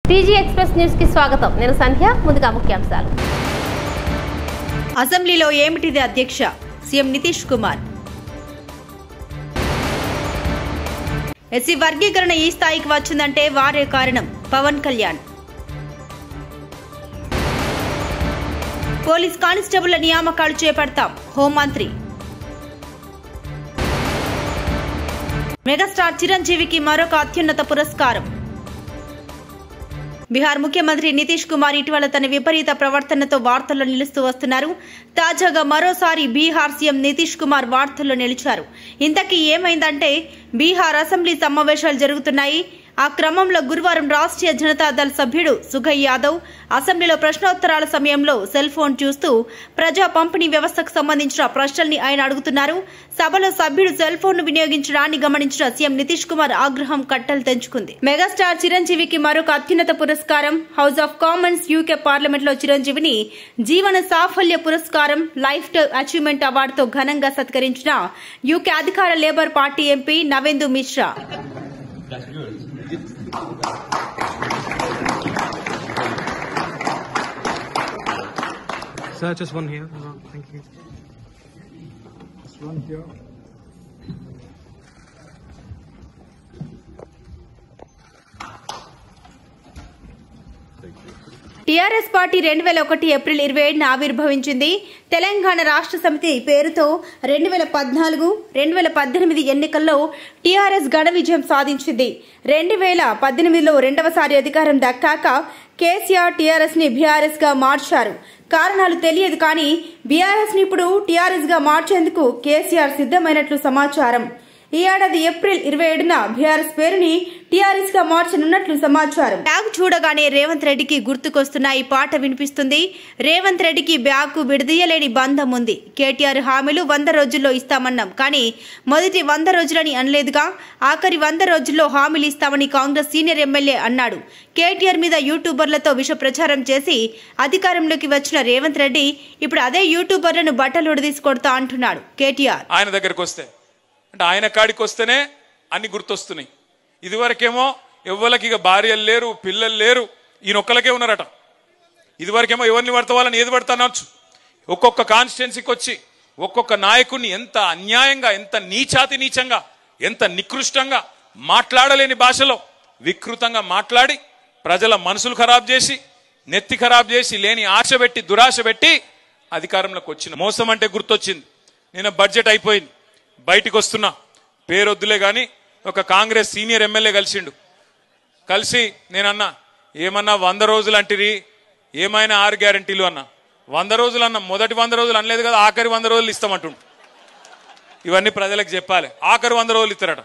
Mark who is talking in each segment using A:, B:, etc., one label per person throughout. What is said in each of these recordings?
A: TG express news కి స్వాగతం. నేను సంధ్య. ముందుగా ముఖ్యాంశాలు.
B: అసెంబ్లీలో ఏమిటిది అధ్యక్ష? సీఎం నితీష్ కుమార్. ఎస్సీ వర్గీకరణ ఈ స్థాయికి వచ్చిందంటే వారే కారణం. పవన్ కళ్యాణ్. పోలీస్ కానిస్టేబుళ్ల నియామకాలు చేపడతాం. హోంమంత్రి. మెగాస్టార్ చిరంజీవికి మరొక అత్యున్నత పురస్కారం. బీహార్ ముఖ్యమంత్రి నితీష్ కుమార్ ఇటీవల తన విపరీత ప్రవర్తనతో వార్తల్లో నిలుస్తూ వస్తున్నారు. తాజాగా మరోసారి బీహార్ సీఎం నితీష్ కుమార్ వార్తల్లో నిలిచారు. ఇంతకీ ఏమైందంటే బీహార్ అసెంబ్లీ సమావేశాలు జరుగుతున్నాయి. ఆ క్రమంలో గురువారం రాష్ట్రీయ జనతాదళ్ సభ్యుడు సుఖయ్ యాదవ్ అసెంబ్లీలో ప్రశ్నోత్తరాల సమయంలో సెల్ ఫోన్ చూస్తూ ప్రజా పంపిణీ వ్యవస్థకు సంబంధించిన ప్రశ్నల్ని ఆయన అడుగుతున్నారు. సభలో సభ్యుడు సెల్ ఫోన్ ను వినియోగించడాన్ని గమనించిన సీఎం నితీష్ కుమార్ ఆగ్రహం కట్టలు తెంచుకుంది. మెగాస్టార్ చిరంజీవికి మరొక అత్యున్నత పురస్కారం. House of Commons UK parliament లో చిరంజీవిని జీవన సాఫల్య పురస్కారం, లైఫ్ టైమ్ అచీవ్మెంట్ అవార్డుతో ఘనంగా సత్కరించిన యూకే అధికార labour party MP Navendu Mishra.
C: Sir, just one here. No, thank you. Just one here.
B: TRS party 2001 April 27న ఆవిర్భవించింది. తెలంగాణ రాష్ట్ర సమితి పేరుతో 2014, 2018 ఎన్నికల్లో టీఆర్ఎస్ ఘన విజయం సాధించింది. 2018లో రెండవసారి అధికారం దక్కాక కేసీఆర్ టీఆర్ఎస్ ని బీఆర్ఎస్ గా మార్చారు. కారణాలు తెలియదు కానీ బీఆర్ఎస్ ని ఇప్పుడు టీఆర్ఎస్ గా మార్చేందుకు కేసీఆర్ సిద్దమైనట్లు సమాచారం. ఈ ఏడాది ఏప్రిల్ 27న బీఆర్ఎస్ పేరుని టీఆర్ఎస్ గా మార్చనున్నట్లు సమాచారం. బ్యాగ్ చూడగానే రేవంత్ రెడ్డికి గుర్తుకొస్తున్న ఈ పాట వినిపిస్తుంది. రేవంత్ రెడ్డికి బ్యాగ్ కు విడదీయలేని బంధం ఉంది. కేటీఆర్ హామీలు 100 రోజుల్లో ఇస్తామన్నాం కానీ మొదటి 100 రోజులని అనలేదుగా. ఆఖరి 100 రోజుల్లో హామీలు ఇస్తామని కాంగ్రెస్ సీనియర్ ఎమ్మెల్యే అన్నాడు. కేటీఆర్ మీద యూట్యూబర్లతో విష ప్రచారం చేసి అధికారంలోకి వచ్చిన రేవంత్ రెడ్డి ఇప్పుడు అదే యూట్యూబర్లను బట్టలు తీసుకొడతా అంటున్నాడు. కేటీఆర్
D: ఆయన దగ్గరకు వస్తే అంటే ఆయన కాడికి వస్తేనే అన్ని గుర్తొస్తున్నాయి. ఇదివరకేమో ఎవ్వరికి ఇక భార్యలు లేరు, పిల్లలు లేరు, ఈయనొక్కలకే ఉన్నారట. ఇదివరకేమో ఎవరిని పడితే వాళ్ళని ఏది పడతా అనొచ్చు. ఒక్కొక్క కాన్స్టిట్యున్సీకి వచ్చి ఒక్కొక్క నాయకుడిని ఎంత అన్యాయంగా, ఎంత నీచంగా, ఎంత నికృష్టంగా, మాట్లాడలేని భాషలో వికృతంగా మాట్లాడి ప్రజల మనసులు ఖరాబ్ చేసి, నెత్తి ఖరాబ్ చేసి, లేని ఆశ పెట్టి, దురాశ పెట్టి అధికారంలోకి వచ్చిన మోసం అంటే గుర్తొచ్చింది. నిన్న బడ్జెట్ అయిపోయింది, బయటికి వస్తున్నా, పేరొద్దులే కానీ ఒక కాంగ్రెస్ సీనియర్ ఎమ్మెల్యే కలిసి నేనన్నా, ఏమన్నా 100 రోజులు అంటిరి, ఏమైనా 6 గ్యారంటీలు అన్నా. 100 రోజులు అన్నా, మొదటి 100 రోజులు అనలేదు కదా, ఆఖరి 100 రోజులు ఇస్తామంటుండు. ఇవన్నీ ప్రజలకు చెప్పాలి. ఆఖరి 100 రోజులు ఇస్తారట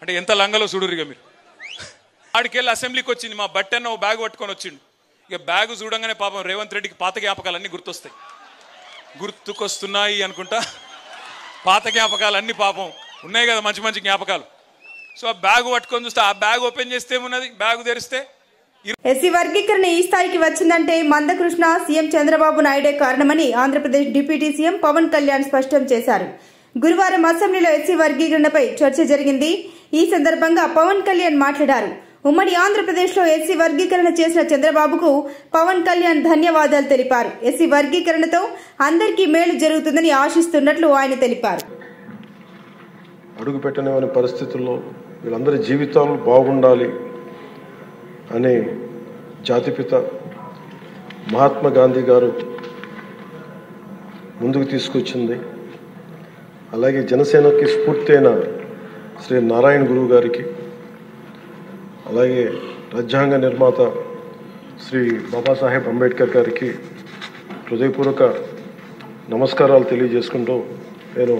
D: అంటే ఎంత లంగలో చూడురిగా మీరు. ఆడికెళ్ళి అసెంబ్లీకి వచ్చింది, మా బట్టన్న ఓ బ్యాగ్ పట్టుకొని వచ్చిండు. ఇక బ్యాగ్ చూడంగానే పాపం రేవంత్ రెడ్డికి పాత జ్ఞాపకాలన్నీ గుర్తుకొస్తున్నాయి అనుకుంటా. పాత జ్ఞాపకాలన్నీ పాపం ఉన్నాయి కదా, మంచి మంచి జ్ఞాపకాలు. సో ఆ బ్యాగ్ పట్టుకొని చూస్తే, ఆ బ్యాగ్ ఓపెన్ చేస్తే ఏమున్నది, బ్యాగ్ తెరిస్తే
B: ఎస్సీ వర్గీకరణ ఈ స్థాయికి వచ్చిందంటే మందకృష్ణ, సీఎం చంద్రబాబు నాయుడే కారణమని ఆంధ్రప్రదేశ్ డిప్యూటీ సీఎం పవన్ కళ్యాణ్ స్పష్టం చేశారు. గురువారం అసెంబ్లీలో ఎస్సీ వర్గీకరణపై చర్చ జరిగింది. ఈ సందర్భంగా పవన్ కళ్యాణ్ మాట్లాడారు. ఉమ్మడి ఆంధ్రప్రదేశ్ లో ఎస్సీ వర్గీకరణ చేసిన చంద్రబాబుకు పవన్ కళ్యాణ్ ధన్యవాదాలు తెలిపారు. ఎస్సీ వర్గీకరణతో అందరికీ మేలు జరుగుతుందని ఆశిస్తున్నట్లు ఆయన తెలిపారు.
E: అడుగు పెట్టని పరిస్థితుల్లో వీళ్ళందరి జీవితాలు బాగుండాలి అని జాతిపిత మహాత్మా గాంధీ గారు ముందుకు తీసుకొచ్చింది. అలాగే జనసేనకి స్ఫూర్తి అయిన శ్రీ నారాయణ గురువు గారికి, అలాగే రాజ్యాంగ నిర్మాత శ్రీ బాబాసాహెబ్ అంబేద్కర్ గారికి హృదయపూర్వక నమస్కారాలు తెలియజేసుకుంటూ నేను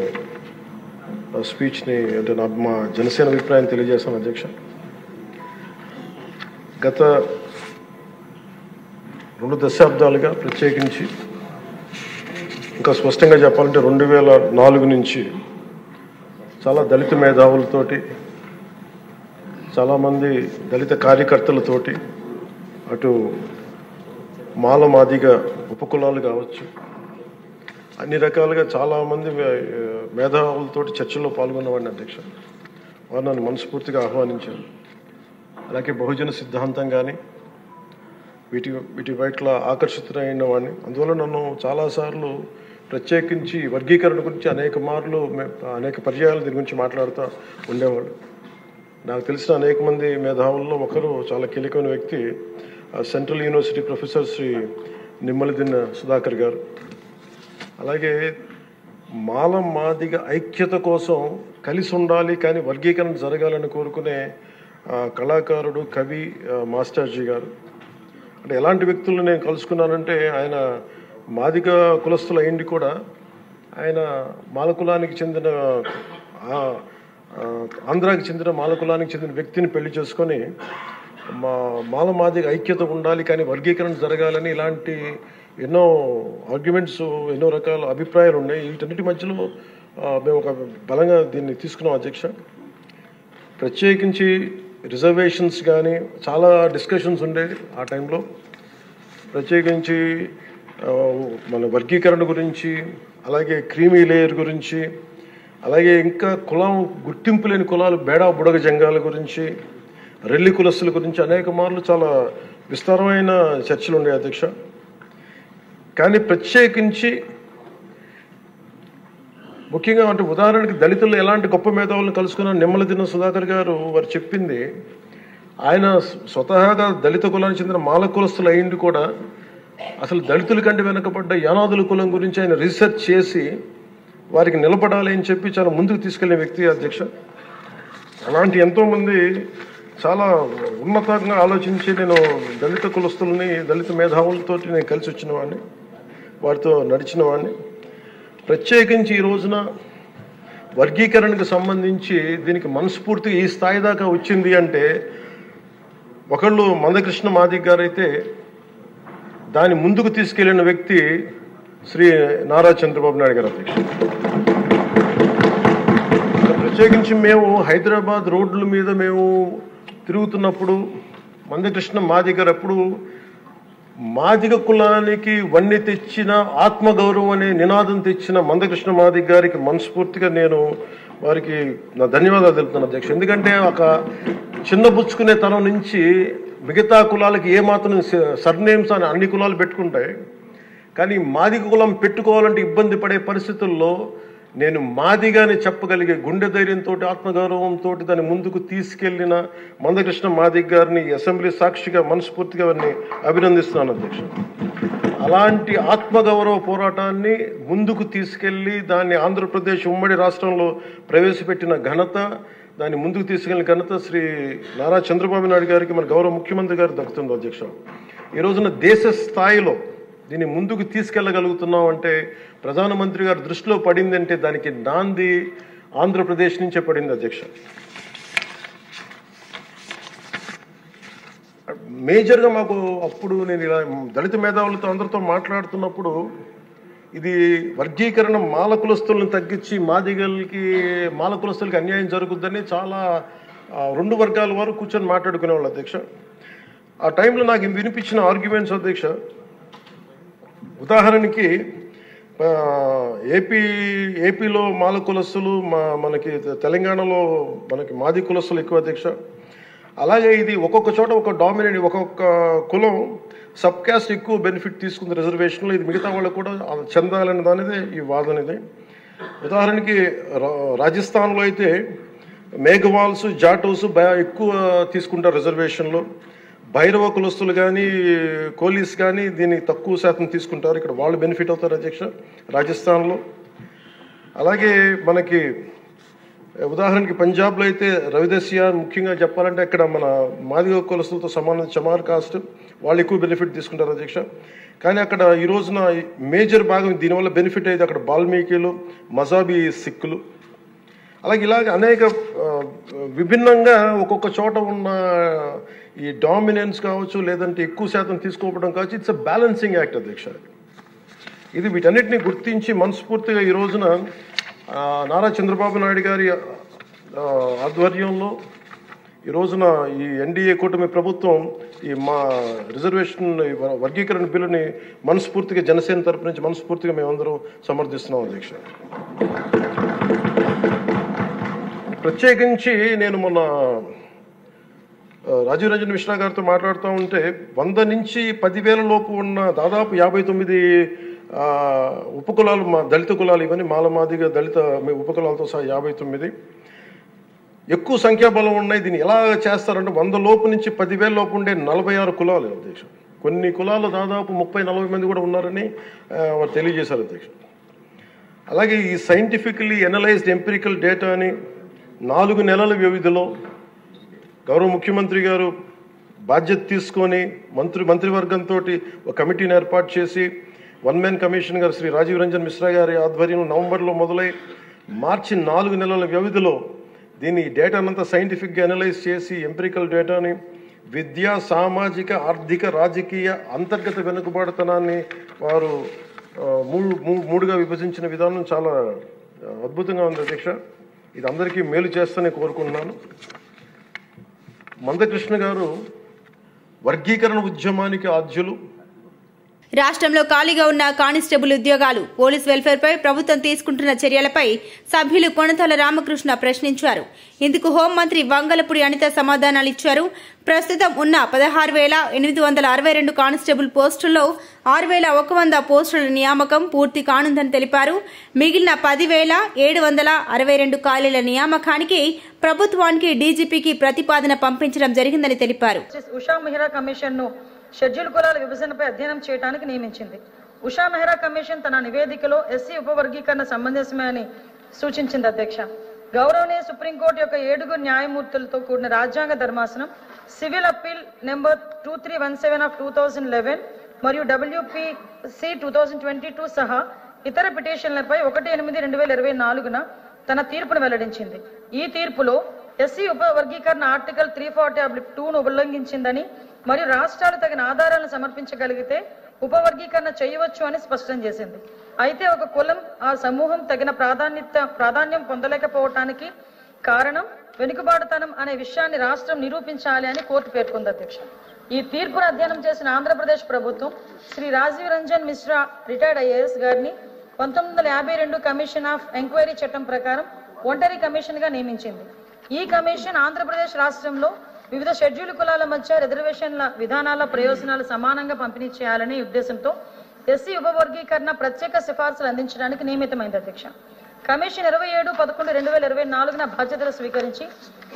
E: స్పీచ్ని అంటే మా జనసేన అభిప్రాయం తెలియజేస్తాను. అధ్యక్ష, గత 2 దశాబ్దాలుగా ప్రత్యేకించి ఇంకా స్పష్టంగా చెప్పాలంటే 2004 నుంచి చాలా దళిత మేధావులతోటి, చాలామంది దళిత కార్యకర్తలతోటి, అటు మాలమాదిగా ఉపకులాలు కావచ్చు, అన్ని రకాలుగా చాలామంది మేధావులతోటి చర్చల్లో పాల్గొన్నవాడిని అధ్యక్ష. వారు నన్ను మనస్ఫూర్తిగా ఆహ్వానించారు. అలాగే బహుజన సిద్ధాంతం కానీ వీటి పట్ల ఆకర్షితులైన వాడిని. అందువల్ల నన్ను చాలాసార్లు ప్రత్యేకించి వర్గీకరణ గురించి అనేక పర్యాయాలు దీని గురించి మాట్లాడుతూ ఉండేవాడు. నాకు తెలిసిన అనేక మంది మేధావుల్లో ఒకరు చాలా కీలకమైన వ్యక్తి central university professor Shri Nimmaladinna Sudhakar గారు. అలాగే మాదిగ ఐక్యత కోసం కలిసి ఉండాలి కానీ వర్గీకరణ జరగాలని కోరుకునే కళాకారుడు కవి మాస్టర్జీ గారు. అంటే ఎలాంటి వ్యక్తులను నేను కలుసుకున్నానంటే ఆయన మాదిగ కులస్తుల అయింది కూడా ఆయన మాలకులానికి చెందిన ఆంధ్రాకి చెందిన మాలకులానికి చెందిన వ్యక్తిని పెళ్లి చేసుకొని మాదిగ ఐక్యత ఉండాలి కానీ వర్గీకరణ జరగాలని ఇలాంటి ఎన్నో ఆర్గ్యుమెంట్స్ ఎన్నో రకాల అభిప్రాయాలు ఉన్నాయి. వీటన్నిటి మధ్యలో మేము ఒక బలంగా దీన్ని తీసుకున్నాం అధ్యక్ష. ప్రత్యేకించి రిజర్వేషన్స్ కానీ చాలా డిస్కషన్స్ ఉండేవి ఆ టైంలో. ప్రత్యేకించి మన వర్గీకరణ గురించి, అలాగే క్రీమీ లేయర్ గురించి, అలాగే ఇంకా కులం గుర్తింపు లేని కులాలు బేడా బుడగ జంగాల గురించి, రెల్లి కులస్తుల గురించి అనేక మార్లు చాలా విస్తారమైన చర్చలు ఉండే అధ్యక్ష. కానీ ప్రత్యేకించి ముఖ్యంగా అంటే ఉదాహరణకి దళితులు ఎలాంటి గొప్ప మేధావులను కలుసుకున్న నిమ్మలదిన్న సుధాకర్ గారు వారు చెప్పింది, ఆయన స్వతహాగా దళిత కులానికి చెందిన మాల కులస్తులు అయింది కూడా అసలు దళితుల కంటే వెనకబడ్డ యానాదుల కులం గురించి ఆయన రీసెర్చ్ చేసి వారికి నిలబడాలి అని చెప్పి చాలా ముందుకు తీసుకెళ్లే వ్యక్తి అధ్యక్ష. అలాంటి ఎంతోమంది చాలా ఉన్నతంగా ఆలోచించి నేను దళిత కులస్తుల్ని దళిత మేధావులతో నేను కలిసి వచ్చిన వాడిని, వారితో నడిచిన వాడిని. ప్రత్యేకించి ఈ రోజున వర్గీకరణకు సంబంధించి దీనికి మనస్ఫూర్తిగా ఈ స్థాయి దాకా వచ్చింది అంటే ఒకళ్ళు మందకృష్ణ మాదిగ గారు అయితే దాన్ని ముందుకు తీసుకెళ్లిన వ్యక్తి శ్రీ నారా చంద్రబాబు నాయుడు గారు అధ్యక్ష. ప్రత్యేకించి మేము హైదరాబాద్ రోడ్ల మీద మేము తిరుగుతున్నప్పుడు మందకృష్ణ మాదిగ గారు అప్పుడు మాదిగ కులానికి వన్నె తెచ్చిన ఆత్మగౌరవం అనే నినాదం తెచ్చిన మందకృష్ణ మాదిగ గారికి మనస్ఫూర్తిగా నేను వారికి నా ధన్యవాదాలు తెలుపుతున్నాను అధ్యక్ష. ఎందుకంటే ఒక చిన్నబుచ్చుకునే తనం నుంచి మిగతా కులాలకి ఏమాత్రం సర్నేమ్స్ అని అన్ని కులాలు పెట్టుకుంటాయి, కానీ మాదిగ కులం పెట్టుకోవాలంటే ఇబ్బంది పడే పరిస్థితుల్లో నేను మాదిగానే చెప్పగలిగే గుండె ధైర్యంతో ఆత్మగౌరవంతో దాన్ని ముందుకు తీసుకెళ్లిన మందకృష్ణ మాదిగ గారిని అసెంబ్లీ సాక్షిగా మనస్ఫూర్తిగా వారిని అభినందిస్తున్నాను అధ్యక్ష. అలాంటి ఆత్మగౌరవ పోరాటాన్ని ముందుకు తీసుకెళ్లి దాన్ని ఆంధ్రప్రదేశ్ ఉమ్మడి రాష్ట్రంలో ప్రవేశపెట్టిన ఘనత, దాన్ని ముందుకు తీసుకెళ్లిన ఘనత శ్రీ నారా చంద్రబాబు నాయుడు గారికి మన గౌరవ ముఖ్యమంత్రి గారు దక్కుతుంది అధ్యక్ష. ఈ రోజున దేశ స్థాయిలో దీన్ని ముందుకు తీసుకెళ్లగలుగుతున్నాం అంటే ప్రధానమంత్రి గారు దృష్టిలో పడింది అంటే దానికి నాంది ఆంధ్రప్రదేశ్ నుంచే పడింది అధ్యక్ష. మేజర్గా మాకు అప్పుడు నేను ఇలా దళిత మేధావులతో అందరితో మాట్లాడుతున్నప్పుడు ఇది వర్గీకరణ మాల కులస్తులను తగ్గించి మాల కులస్తులకి అన్యాయం జరుగుద్దని చాలా 2 వర్గాల వారు కూర్చొని మాట్లాడుకునేవాళ్ళు అధ్యక్ష. ఆ టైంలో నాకు వినిపించిన ఆర్గ్యుమెంట్స్ అధ్యక్ష, ఉదాహరణకి ఏపీలో మాల కులస్తులు, మనకి తెలంగాణలో మనకి మాది కులస్తులు ఎక్కువ అధ్యక్ష. అలాగే ఇది ఒక్కొక్క చోట ఒక డామినేట్, ఒక్కొక్క కులం సబ్ క్యాస్ట్ ఎక్కువ బెనిఫిట్ తీసుకుంది రిజర్వేషన్లో, ఇది మిగతా వాళ్ళకు కూడా చెందాలనే దానిదే ఈ వాదన ఇది. ఉదాహరణకి రాజస్థాన్లో అయితే మేఘవాల్స్, జాటోస్ ఎక్కువ తీసుకుంటారు రిజర్వేషన్లో. భైరవ కులస్తులు కానీ కోలీస్ కానీ దీన్ని తక్కువ శాతం తీసుకుంటారు, ఇక్కడ వాళ్ళు బెనిఫిట్ అవుతారు అధ్యక్ష రాజస్థాన్లో. అలాగే మనకి ఉదాహరణకి పంజాబ్లో అయితే రవిదస్య ముఖ్యంగా చెప్పాలంటే అక్కడ మన మాదిగ కులస్తులతో సమాన చమార్ కాస్ట్ వాళ్ళు ఎక్కువ బెనిఫిట్ తీసుకుంటారు అధ్యక్ష. కానీ అక్కడ ఈ రోజున మేజర్ భాగం దీనివల్ల బెనిఫిట్ అయితే అక్కడ బాల్మీకిలు, మజాబీ సిక్కులు, అలాగే ఇలాగ అనేక విభిన్నంగా ఒక్కొక్క చోట ఉన్న ఈ డామినెన్స్ కావచ్చు, లేదంటే ఎక్కువ శాతం తీసుకోవడం కావచ్చు, ఇట్స్ అ బ్యాలెన్సింగ్ యాక్ట్ అధ్యక్ష. ఇది వీటన్నిటిని గుర్తించి మనస్ఫూర్తిగా ఈ రోజున నారా చంద్రబాబు నాయుడు గారి ఆధ్వర్యంలో ఈ రోజున ఈ ఎన్డీఏ కూటమి ప్రభుత్వం ఈ మా రిజర్వేషన్ వర్గీకరణ బిల్లుని మనస్ఫూర్తిగా జనసేన తరపు నుంచి మనస్ఫూర్తిగా మేమందరం సమర్థిస్తున్నాం అధ్యక్ష. ప్రత్యేకించి నేను మొన్న రాజీవ్ రంజన్ మిశ్రా గారితో మాట్లాడుతూ ఉంటే 100 నుంచి 10,000 లోపు ఉన్న దాదాపు 59 ఉపకులాలు, మా దళిత కులాలు, ఇవన్నీ మాలమాదిగ దళిత ఉపకులాలతో సహా 59 ఎక్కువ సంఖ్యాబలం ఉన్నాయి. దీన్ని ఎలా చేస్తారంటే 100 లోపు నుంచి 10,000 లోపు ఉండే 46 కులాలు అధ్యక్ష. కొన్ని కులాలు దాదాపు 30-40 మంది కూడా ఉన్నారని వారు తెలియజేశారు అధ్యక్ష. అలాగే ఈ సైంటిఫికలీ ఎనలైజ్డ్ ఎంపిరికల్ డేటాని 4 నెలల వ్యవధిలో గౌరవ ముఖ్యమంత్రి గారు బాధ్యత తీసుకొని మంత్రివర్గంతో ఒక కమిటీని ఏర్పాటు చేసి 1 మ్యాన్ కమిషన్ గారు శ్రీ రాజీవ్ రంజన్ మిశ్రా గారి ఆధ్వర్యంలో నవంబర్లో మొదలై మార్చి 4 నెలల వ్యవధిలో దీన్ని డేటానంతా సైంటిఫిక్గా అనలైజ్ చేసి ఎంపిరికల్ డేటాని విద్యా, సామాజిక, ఆర్థిక, రాజకీయ, అంతర్గత వెనుకబాటుతనాన్ని వారు మూడుగా విభజించిన విధానం చాలా అద్భుతంగా ఉంది అధ్యక్ష. ఇది అందరికీ మేలు చేస్తూనే కోరుకుంటున్నాను. మందకృష్ణ గారు వర్గీకరణ ఉద్యమానికి ఆద్యులు.
B: రాష్ట్రంలో ఖాళీగా ఉన్న కానిస్టేబుల్ ఉద్యోగాలు, పోలీస్ వెల్ఫేర్పై ప్రభుత్వం తీసుకుంటున్న చర్యలపై సభ్యులు కొనతాల రామకృష్ణ ప్రశ్నించారు. ఇందుకు హోంమంత్రి వంగలపూడి అనిత సమాధానాలిచ్చారు. ప్రస్తుతం ఉన్న 16,862 కానిస్టేబుల్ పోస్టుల్లో 6,100 పోస్టుల నియామకం పూర్తి కానుందని తెలిపారు. మిగిలిన 10,762 ఖాళీల నియామకానికి ప్రభుత్వానికి డీజీపీకి ప్రతిపాదన పంపించడం జరిగిందని తెలిపారు.
F: ఉషా మెహ్రా కమిషన్ ను షెడ్యూల్ కులాల విభజనపై అధ్యయనం చేయడానికి నియమించింది. ఉషా మెహ్రా కమిషన్ తన నివేదికలో ఎస్సీ ఉపవర్గీకరణ సమంజసమే అని సూచించింది అధ్యక్ష. గౌరవనీయ సుప్రీంకోర్టు యొక్క 7 న్యాయమూర్తులతో కూడిన రాజ్యాంగ ధర్మాసనం సివిల్ అప్పీల్ నెంబర్ 2317 ఆఫ్ 2011 మరియు WPC 2022 సహా ఇతర పిటిషన్లపై 1/8/2024న తన తీర్పును వెల్లడించింది. ఈ తీర్పులో ఎస్సీ ఉపవర్గీకరణ ఆర్టికల్ 340(2) ను ఉల్లంఘించిందని మరియు రాష్ట్రాలు తగిన ఆధారాలను సమర్పించగలిగితే ఉపవర్గీకరణ చేయవచ్చు అని స్పష్టం చేసింది. అయితే ఒక కులం, ఆ సమూహం తగిన ప్రాధాన్యం పొందలేకపోవటానికి కారణం వెనుకబాటుతనం అనే విషయాన్ని రాష్ట్రం నిరూపించాలి అని కోర్టు పేర్కొంది అధ్యక్ష. ఈ తీర్పును అధ్యయనం చేసిన ఆంధ్రప్రదేశ్ ప్రభుత్వం శ్రీ రాజీవ్ రంజన్ మిశ్రా రిటైర్డ్ IAS గారిని 1952 కమిషన్ ఆఫ్ ఎంక్వైరీ చట్టం ప్రకారం ఒంటరి కమిషన్ గా నియమించింది. ఈ కమిషన్ ఆంధ్రప్రదేశ్ రాష్ట్రంలో వివిధ షెడ్యూల్ కులాల మధ్య రిజర్వేషన్ల విధానాల ప్రయోజనాలు సమానంగా పంపిణీ చేయాలనే ఉద్దేశంతో ఎస్సీ ఉపవర్గీకరణ ప్రత్యేక సిఫార్సులు అందించడానికి నియమితమైంది అధ్యక్ష. కమిషన్ 27/11/2024న బాధ్యతలు స్వీకరించి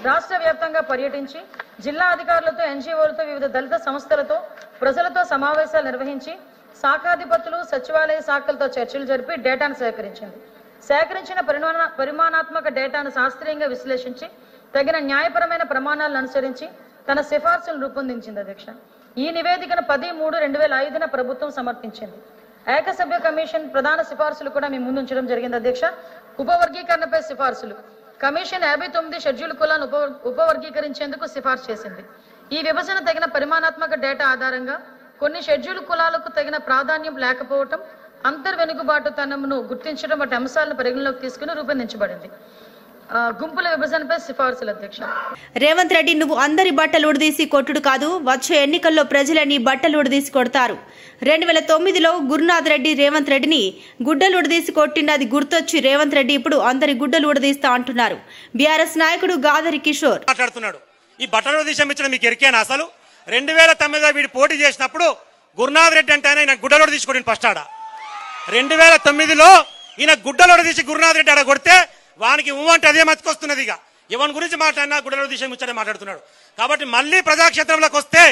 F: రాష్ట్ర వ్యాప్తంగా పర్యటించి జిల్లా అధికారులతో, NGOలతో, వివిధ దళిత సంస్థలతో, ప్రజలతో సమావేశాలు నిర్వహించి శాఖాధిపతులు, సచివాలయ శాఖలతో చర్చలు జరిపి డేటాను సేకరించింది. సేకరించిన పరిమాణాత్మక డేటాను శాస్త్రీయంగా విశ్లేషించి తగిన న్యాయపరమైన ప్రమాణాలను అనుసరించి తన సిఫార్సులను రూపొందించింది అధ్యక్ష. ఈ నివేదికను 10/3/2005న ప్రభుత్వం సమర్పించింది. ఏకసభ్య కమిషన్ ప్రధాన సిఫార్సులు కూడా మీ ముందుంచడం జరిగింది అధ్యక్ష. ఉపవర్గీకరణపై సిఫార్సులు. కమిషన్ 59 షెడ్యూల్ కులాలను ఉపవర్గీకరించేందుకు సిఫార్సు చేసింది. ఈ విభజన తగిన పరిమాణాత్మక డేటా ఆధారంగా కొన్ని షెడ్యూల్ కులాలకు తగిన ప్రాధాన్యం లేకపోవటం, అంతర్వెనుకబాటుతనంను గుర్తించడం వంటి అంశాలను పరిగణలోకి తీసుకుని రూపొందించబడింది. గుంపుల విభజనపై సిఫార్సులు అధ్యక్ష.
B: రేవంత్ రెడ్డి, నువ్వు అందరి బట్టలు ఉడదీసి కొట్టుడు కాదు, వచ్చే ఎన్నికల్లో ప్రజలని బట్టలు ఉడదీసి కొడతారు. 2009లో గురునాథ్ రెడ్డి రేవంత్ రెడ్డిని గుడ్డలు ఉడదీసి కొట్టింది గుర్తొచ్చి రేవంత్ రెడ్డి ఇప్పుడు అందరి గుడ్డలు ఉడదీస్తా అంటున్నారు. బీఆర్ఎస్ నాయకుడు గాదరి కిషోర్
G: మాట్లాడుతున్నాడు. ఈ బట్టలు ఉడదీసం ఇచ్చిన మీకు ఎరికేనా? అసలు 2009లో వీడు పోటీ చేసినప్పుడు గురునాథ్ రెడ్డి అంటే ఆయన గుడ్డలు ఉడదీసి ఫస్ట్ ఆడ 2009లో ఈయన గుడ్డలు ఉడదీసి గురునాథ్ రెడ్డి ఆడ కొడితే వానికి అంటే అదే మతికొస్తున్నది. ఇక ఎవరి గురించి మాట్లాడినా గుడ్డలో దిశ ముచ్చటే మాట్లాడుతున్నాడు. కాబట్టి మళ్ళీ ప్రజాక్షేత్రంలోకి వస్తే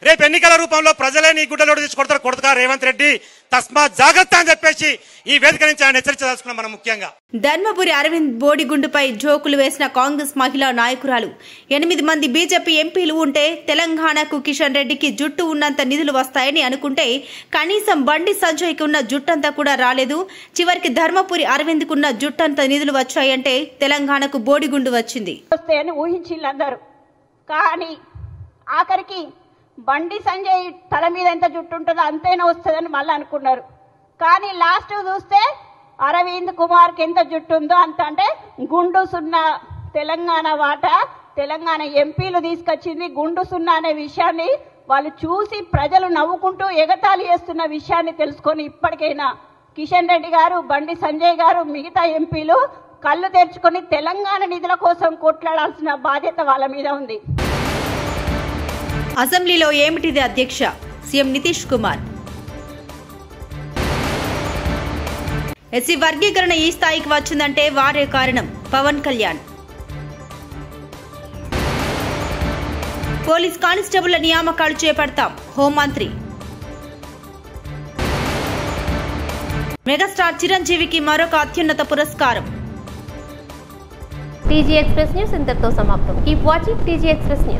G: రేపు ఎన్నికల రూపంలో ప్రజలే నీ గుడ్డలో తీసుకొడతారు, కొడతా రేవంత్ రెడ్డి, తస్మాత్ జాగ్రత్త అని చెప్పేసి ఈ వేదిక నుంచి ఆయన హెచ్చరించదలుచుకున్నాం. మనం ముఖ్యంగా
B: ధర్మపురి అరవింద్ బోడిగుండుపై జోకులు వేసిన కాంగ్రెస్ మహిళా నాయకురాలు. 8 మంది బీజేపీ ఎంపీలు ఉంటే తెలంగాణకు కిషన్ రెడ్డికి జుట్టు ఉన్నంత నిధులు వస్తాయని అనుకుంటే కనీసం బండి సంజయ్కి ఉన్న జుట్టంతా కూడా రాలేదు. చివరికి ధర్మపురి అరవింద్ కున్న జుట్టంత నిధులు వచ్చాయంటే తెలంగాణకు బోడిగుండు వచ్చింది
H: ఊహించిల్లందరూ. కానీ ఆఖరికి బండి సంజయ్ తల మీద ఎంత జుట్టు ఉంటుందో అంతైనా వస్తుందని మళ్ళీ అనుకున్నారు. కానీ లాస్ట్ చూస్తే అరవింద్ కుమార్కి ఎంత జుట్టు ఉందో అంత, అంటే గుండు సున్నా తెలంగాణ వాటా తెలంగాణ ఎంపీలు తీసుకొచ్చింది గుండు సున్నా అనే విషయాన్ని వాళ్ళు చూసి ప్రజలు నవ్వుకుంటూ ఎగతాళి చేస్తున్న విషయాన్ని తెలుసుకొని ఇప్పటికైనా కిషన్ రెడ్డి గారు, బండి సంజయ్ గారు, మిగతా ఎంపీలు కళ్ళు తెరుచుకొని తెలంగాణ నిధుల కోసం కొట్లాడాల్సిన బాధ్యత వాళ్ళ మీద ఉంది.
B: అసెంబ్లీలో ఏమిటిది అధ్యక్ష? సీఎం నితీష్ కుమార్. ఎస్సీ వర్గీకరణ ఈ స్థాయికి వచ్చిందంటే వారే కారణం. పవన్ కళ్యాణ్. పోలీస్ కానిస్టేబుళ్ల నియామకాలు చేపడతాం. హోంమంత్రి. మెగాస్టార్ చిరంజీవికి మరొక అత్యున్నత పురస్కారం.
A: టీజీ ఎక్స్ప్రెస్ న్యూస్ ఇంతటితో సమాప్తం. Keep watching TG express news.